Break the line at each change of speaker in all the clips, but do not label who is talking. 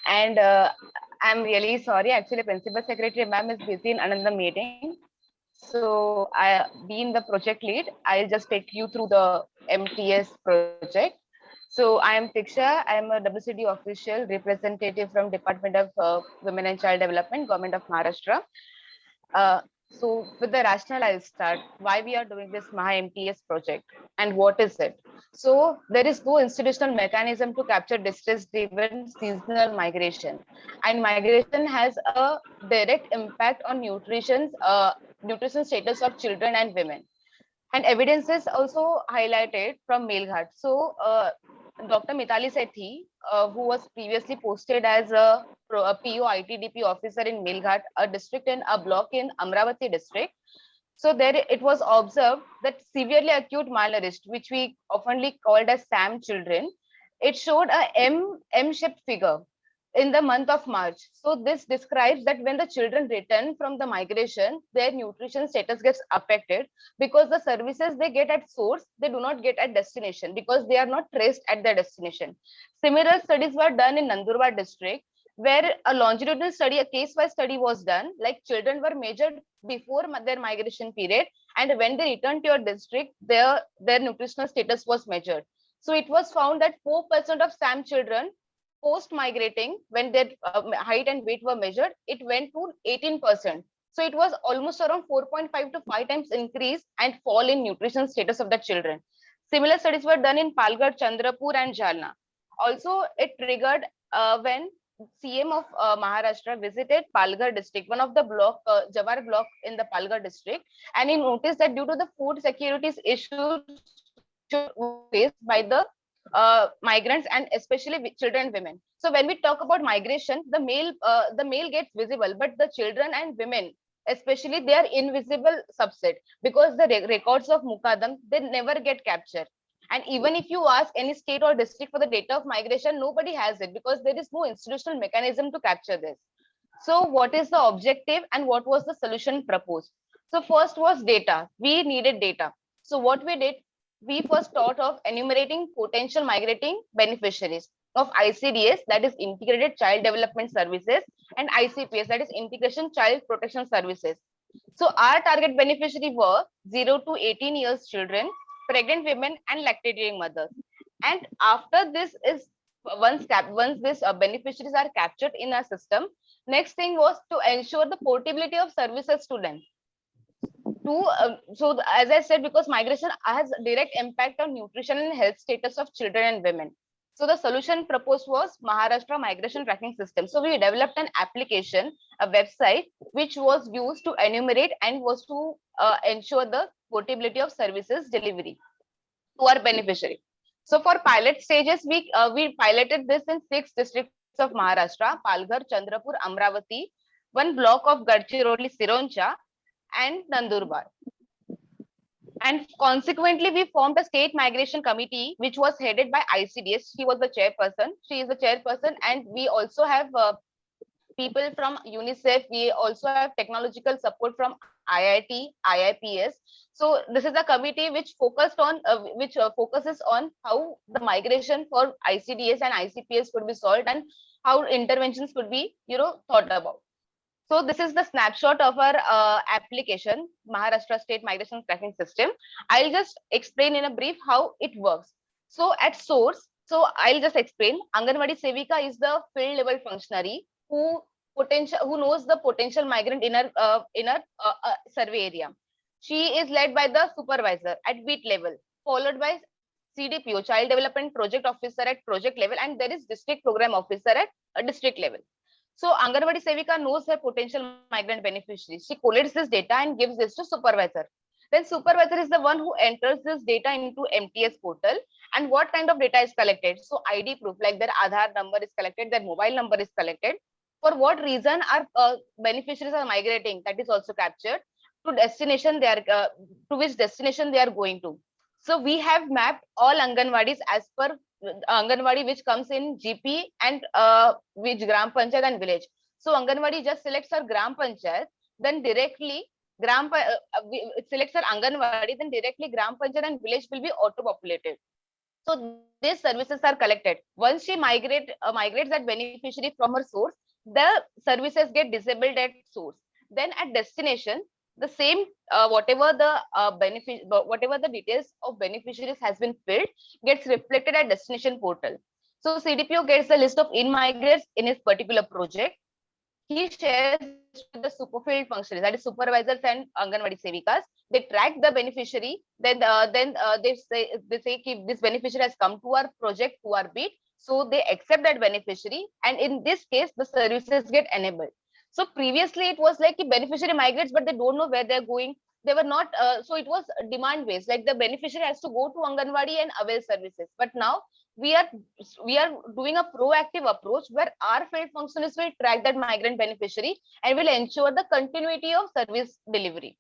And I'm really sorry. Actually, Principal Secretary ma'am is busy in another meeting. So being the project lead, I'll just take you through the MTS project. So I am Tiksha. I am a WCD official representative from Department of Women and Child Development, Government of Maharashtra. So with the rationale, I'll start why we are doing this Maha MTS project and what is it. So there is no institutional mechanism to capture distress-driven seasonal migration, and migration has a direct impact on nutrition status of children and women. And evidence is also highlighted from Melghat. So Dr. Mitali Sethi, who was previously posted as a PO ITDP officer in Melghat, a district in a block in Amravati district. So there it was observed that severely acute malnourished, which we oftenly called as SAM children, it showed a M-shaped figure in the month of March. So this describes that when the children return from the migration, their nutrition status gets affected because the services they get at source, they do not get at destination because they are not traced at their destination. Similar studies were done in Nandurbar district, where a longitudinal study, a case-wise study was done, like children were measured before their migration period, and when they returned to your district, their nutritional status was measured. So it was found that 4% of SAM children post migrating, when their height and weight were measured, it went to 18%. So it was almost around 4.5 to 5 times increase and fall in nutrition status of the children. Similar studies were done in Palghar, Chandrapur, and Jalna. Also, it triggered when CM of Maharashtra visited Palghar district, one of the Jawar block in the Palghar district, and he noticed that due to the food securities issues faced by the migrants and especially children and women. So when we talk about migration, the male gets visible, but the children and women, especially, they are invisible subset because the records of Mukadam, they never get captured. And even if you ask any state or district for the data of migration, nobody has it because there is no institutional mechanism to capture this. So what is the objective and what was the solution proposed? So first was data. We needed data. So what we did, we first thought of enumerating potential migrating beneficiaries of ICDS, that is Integrated Child Development Services, and ICPS, that is Integration Child Protection Services. So our target beneficiary were 0 to 18 years children, pregnant women, and lactating mothers. And after this is once this beneficiaries are captured in our system, next thing was to ensure the portability of services to them. So as I said, because migration has direct impact on nutrition and health status of children and women. So the solution proposed was Maharashtra Migration Tracking System. So we developed an application, a website, which was used to enumerate and was to ensure the portability of services delivery to our beneficiary. So for pilot stages, we piloted this in 6 districts of Maharashtra: Palghar, Chandrapur, Amravati, one block of Gadchiroli, Sironcha, and Nandurbar. And consequently, we formed a state migration committee, which was headed by ICDS. She was the chairperson. She is the chairperson, and we also have people from UNICEF. We also have technological support from IIT, IIPS. So this is a committee which focuses on how the migration for ICDS and ICPS could be solved and how interventions could be thought about. So this is the snapshot of our application, Maharashtra State Migration Tracking System. I'll just explain in a brief how it works. So at source, so I'll just explain. Anganwadi Sevika is the field level functionary who knows the potential migrant in a survey area. She is led by the supervisor at beat level, followed by CDPO, Child Development Project Officer at project level, and there is District Program Officer at a district level. So Anganwadi Sevika knows her potential migrant beneficiaries. She collates this data and gives this to supervisor. Then supervisor is the one who enters this data into MTS portal. And what kind of data is collected? So ID proof, like their Aadhaar number is collected, their mobile number is collected. For what reason our beneficiaries are migrating, that is also captured. To which destination they are going to. So we have mapped all Anganwadis as per Anganwadi which comes in GP and which Gram Panchayat and village. So Anganwadi just selects her Gram Panchayat, then directly it selects her Anganwadi, then directly Gram Panchayat and village will be auto-populated. So these services are collected. Once she migrates that beneficiary from her source, the services get disabled at source. Then at destination, the same whatever the whatever the details of beneficiaries has been filled gets reflected at destination portal. So CDPO gets the list of in-migrants in his particular project. He shares this with the superfield functionaries, that is supervisors and Anganwadi Sevikas. They track the beneficiary. Then they say if this beneficiary has come to our project, to our beat, so they accept that beneficiary. And in this case, the services get enabled. So previously it was like the beneficiary migrates, but they don't know where they're going. They were not. So it was demand based. Like the beneficiary has to go to Anganwadi and avail services. But now we are we are doing a proactive approach where our field functionaries will track that migrant beneficiary and will ensure the continuity of service delivery.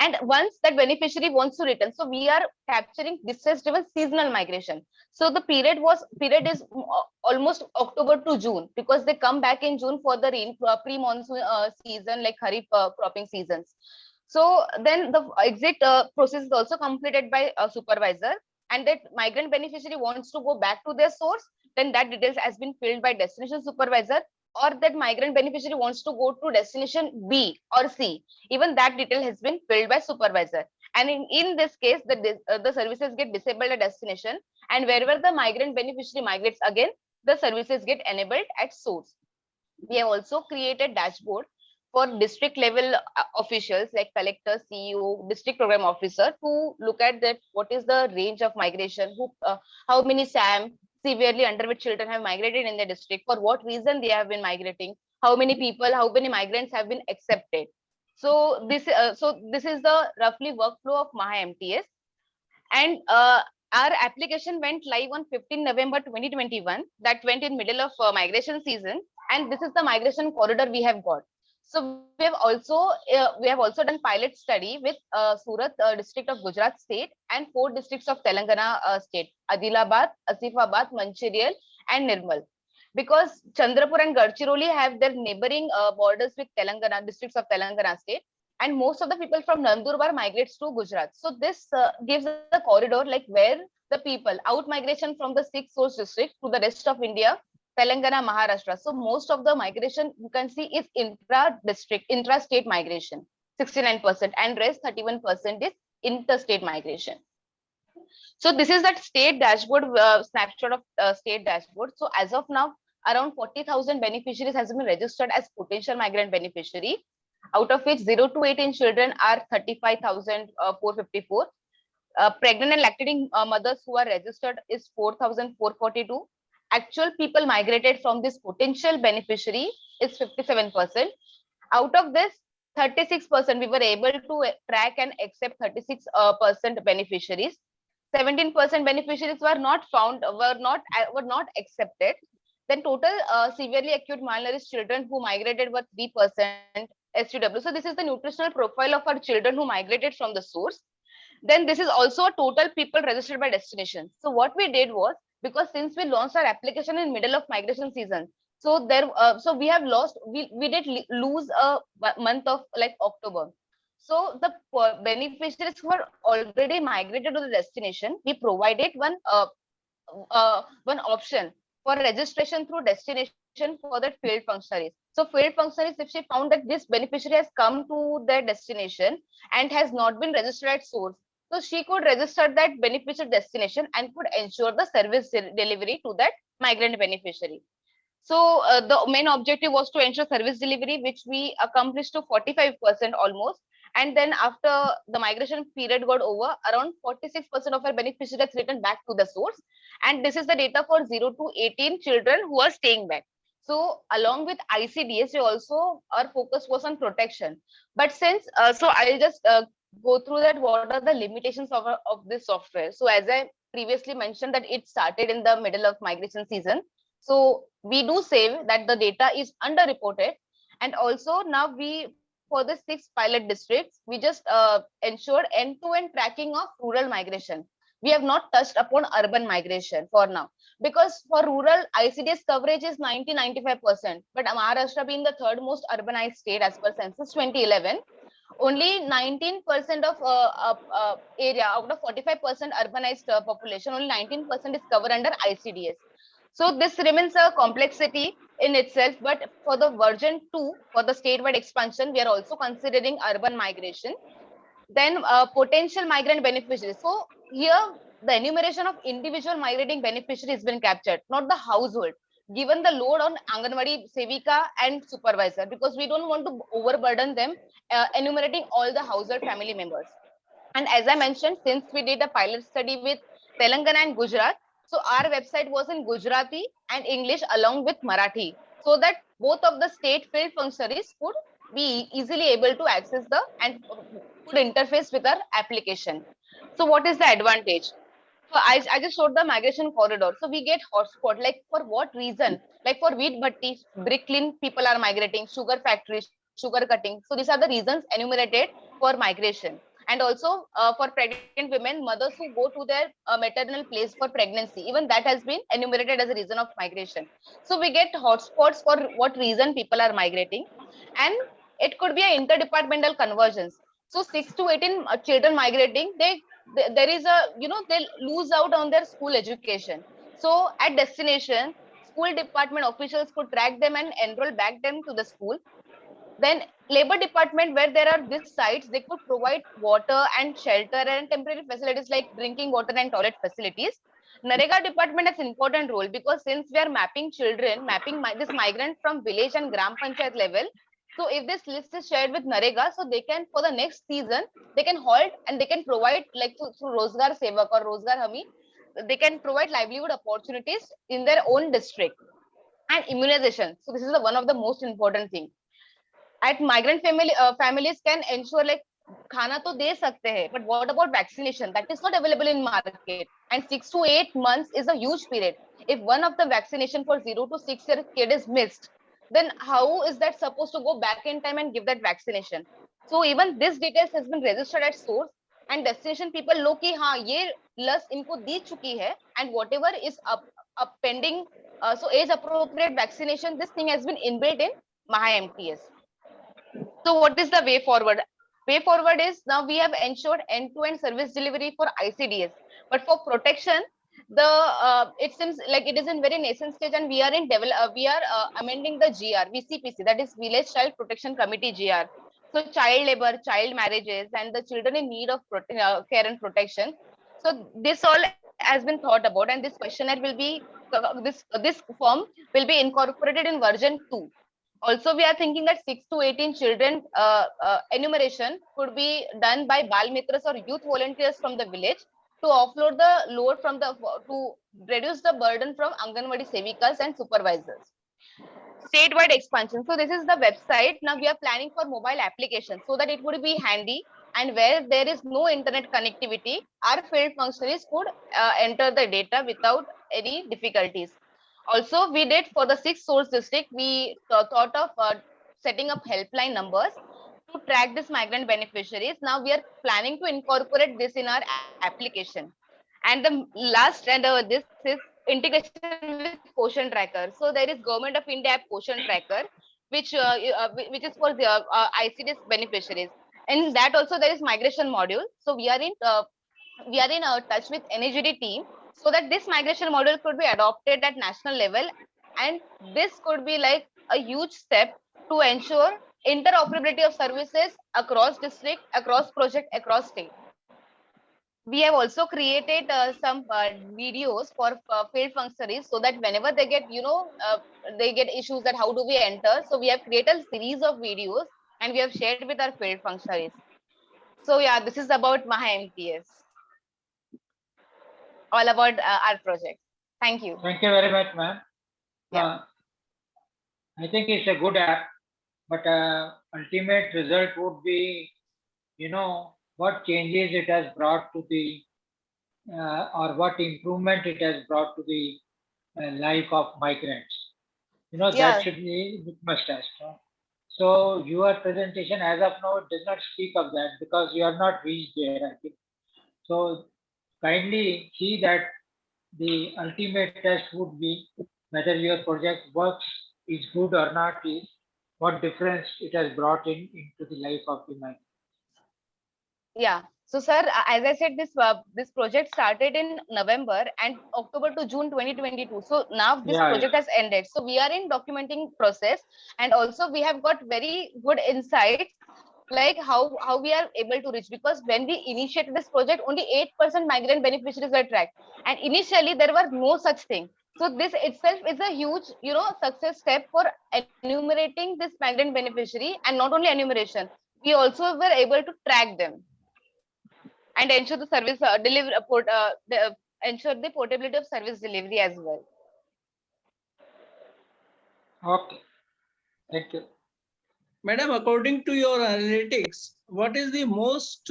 And once that beneficiary wants to return, so we are capturing distress driven seasonal migration. So the period is almost October to June, because they come back in June for the pre monsoon season, like kharif cropping seasons. So then the exit process is also completed by a supervisor, and that migrant beneficiary wants to go back to their source, then that details has been filled by destination supervisor. Or that migrant beneficiary wants to go to destination B or C, even that detail has been filled by supervisor. And in this case, the services get disabled at destination, and wherever the migrant beneficiary migrates again, the services get enabled at source. We have also created dashboard for district level officials like collector, CEO, district program officer, to look at that what is the range of migration, how many SAM, severely underweight children, have migrated in the district, for what reason they have been migrating, how many people, how many migrants have been accepted. So this is the roughly workflow of Maha MTS. And our application went live on 15 November 2021. That went in middle of migration season. And this is the migration corridor we have got. So we have also done pilot study with Surat district of Gujarat state and 4 districts of Telangana state: Adilabad, Asifabad, Mancherial, and Nirmal. Because Chandrapur and Gadchiroli have their neighboring borders with Telangana, districts of Telangana state, and most of the people from Nandurbar migrates to Gujarat. So this gives a corridor like where the people out migration from the 6 source districts to the rest of India, Telangana, Maharashtra. So most of the migration you can see is intra-district, intra-state migration, 69%, and rest 31% is interstate migration. So this is that state dashboard, snapshot of state dashboard. So as of now, around 40,000 beneficiaries has been registered as potential migrant beneficiary, out of which 0 to 18 children are 35,454. Pregnant and lactating mothers who are registered is 4,442. Actual people migrated from this potential beneficiary is 57%. Out of this, 36% we were able to track and accept 36% beneficiaries. 17% beneficiaries were not found, were not accepted. Then total severely acute malnourished children who migrated were 3% SUW. So this is the nutritional profile of our children who migrated from the source. Then this is also a total people registered by destination. So what we did was, because since we launched our application in middle of migration season, so we have lost, we did lose a month of like October. So the beneficiaries who are already migrated to the destination, we provided one option for registration through destination for that field functionaries. So field functionaries, if she found that this beneficiary has come to their destination and has not been registered at source, so she could register that beneficiary destination and could ensure the service delivery to that migrant beneficiary. So the main objective was to ensure service delivery, which we accomplished to 45% almost. And then after the migration period got over, around 46% of our beneficiaries returned back to the source. And this is the data for 0 to 18 children who are staying back. So along with ICDS, we also, our focus was on protection. But since, so I'll just go through that, what are the limitations of this software. So as I previously mentioned that it started in the middle of migration season. So we do say that the data is underreported. And also now for the 6 pilot districts, we just ensured end-to-end tracking of rural migration. We have not touched upon urban migration for now, because for rural ICDS coverage is 90-95%. But Maharashtra being the third most urbanized state as per census 2011, only 19% of area out of 45% urbanized population, only 19% is covered under ICDS. So this remains a complexity in itself, but for the version 2, for the statewide expansion, we are also considering urban migration. Then potential migrant beneficiaries. So here the enumeration of individual migrating beneficiaries has been captured, not the household. Given the load on Anganwadi Sevika and supervisor, because we don't want to overburden them enumerating all the household family members. And as I mentioned, since we did a pilot study with Telangana and Gujarat, so our website was in Gujarati and English along with Marathi, so that both of the state field functionaries could be easily able to access the and could interface with our application. So what is the advantage? So I just showed the migration corridor. So we get hotspot, like for what reason? Like for wheat bhatti, brick kiln, people are migrating, sugar factories, sugar cutting. So these are the reasons enumerated for migration. And also for pregnant women, mothers who go to their maternal place for pregnancy, even that has been enumerated as a reason of migration. So we get hotspots for what reason people are migrating, and it could be an interdepartmental convergence. So 6 to 18 children migrating, there is a, they lose out on their school education. So at destination, school department officials could track them and enroll back them to the school. Then labor department, where there are these sites, they could provide water and shelter and temporary facilities like drinking water and toilet facilities. Narega department has important role, because since we are mapping children, mapping this migrant from village and gram panchayat level, so if this list is shared with Narega, so they can, for the next season, they can halt and they can provide, like through Rozgar Sevak or Rozgar Hami, they can provide livelihood opportunities in their own district. And immunization. So this is one of the most important thing. At migrant families can ensure, like, खाना तो दे सकते हैं, but what about vaccination? That is not available in market, and 6 to 8 months is a huge period. If one of the vaccination for 0 to 6 year kid is missed, then how is that supposed to go back in time and give that vaccination? So even this details has been registered at source, and destination people know कि हाँ ये लस इनको दी चुकी है, and whatever is up pending, so age appropriate vaccination, this thing has been inbuilt in Maha MTS. So what is the way forward? Way forward is, now we have ensured end-to-end service delivery for ICDS, but for protection, the it seems like it is in very nascent stage, and we are in amending the GR VCPC, that is Village Child Protection Committee GR. So child labor, child marriages, and the children in need of care and protection. So this all has been thought about, and this questionnaire will be this form will be incorporated in version 2. Also, we are thinking that 6 to 18 children enumeration could be done by Bal Mitras or youth volunteers from the village to offload the load from to reduce the burden from Anganwadi Sevikas and supervisors. Statewide expansion. So this is the website. Now we are planning for mobile applications so that it would be handy, and where there is no internet connectivity, our field functionaries could enter the data without any difficulties. Also, we did for the 6 source district, we thought of setting up helpline numbers to track this migrant beneficiaries. Now we are planning to incorporate this in our application. And the last, and this is integration with Quotient Tracker. So there is Government of India app Quotient Tracker, which is for the ICDS beneficiaries. In that also there is migration module. So we are in touch with NAGD team, so that this migration model could be adopted at national level, and this could be like a huge step to ensure interoperability of services across district, across project, across state. We have also created some videos for field functionaries, so that whenever they get, they get issues that how do we enter, so we have created a series of videos and we have shared with our field functionaries. So yeah, this is about Maha MTS, all about our project. Thank you.
Thank you very much, ma'am.
Yeah.
I think it's a good app, but ultimate result would be, what changes it has brought to the, or what improvement it has brought to the life of migrants. That should be must ask. So your presentation as of now does not speak of that, because you have not reached there, I think. So kindly see that the ultimate test would be whether your project works, is good or not, is what difference it has brought into the life of the migrant.
Yeah. So, sir, as I said, this project started in November and October to June 2022. So now this
Yeah,
project has ended. So we are in documenting process, and also we have got very good insights like how we are able to reach, because when we initiated this project, only 8% migrant beneficiaries were tracked, and initially there were no such thing. So this itself is a huge, success step for enumerating this migrant beneficiary, and not only enumeration, we also were able to track them and ensure the service deliver ensure the portability of service delivery as well.
okay. Thank you.
Madam, according to your analytics, what is the most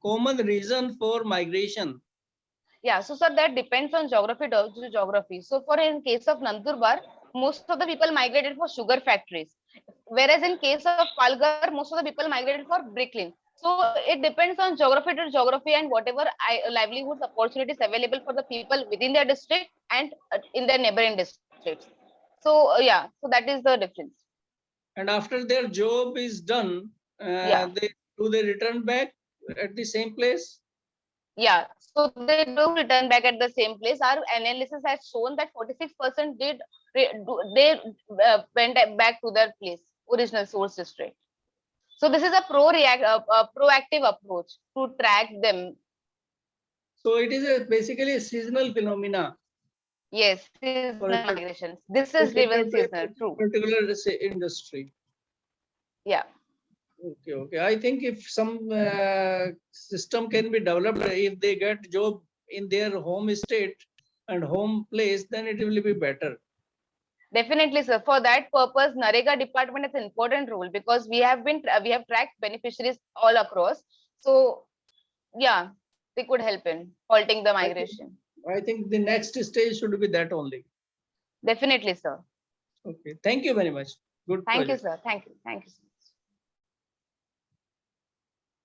common reason for migration?
Yeah, so sir, that depends on geography to geography. So for in case of Nandurbar, most of the people migrated for sugar factories, whereas in case of Palghar, most of the people migrated for bricklaying. So it depends on geography to geography, and whatever livelihoods opportunities available for the people within their district and in their neighboring districts. So yeah, so that is the difference.
And after their job is done,
Yeah.
they return back at the same place?
Yeah, so they do return back at the same place. Our analysis has shown that 46% they went back to their place, original source district. So this is a proactive approach to track them.
So it is basically a seasonal phenomena
Yes, seasonal
for a
migrations. This is driven
particular,
seasonal. True.
particular say, industry.
Yeah.
Okay, okay. I think if some system can be developed, if they get job in their home state and home place, then it will be better.
Definitely, sir. For that purpose, Narega department has an important role, because we have tracked beneficiaries all across. So yeah, they could help in halting the
I think,
migration.
I think the next stage should be that only.
Definitely, sir.
Okay. Thank you very much. Good
Thank you,
project.
sir. Thank you. Thank you, sir.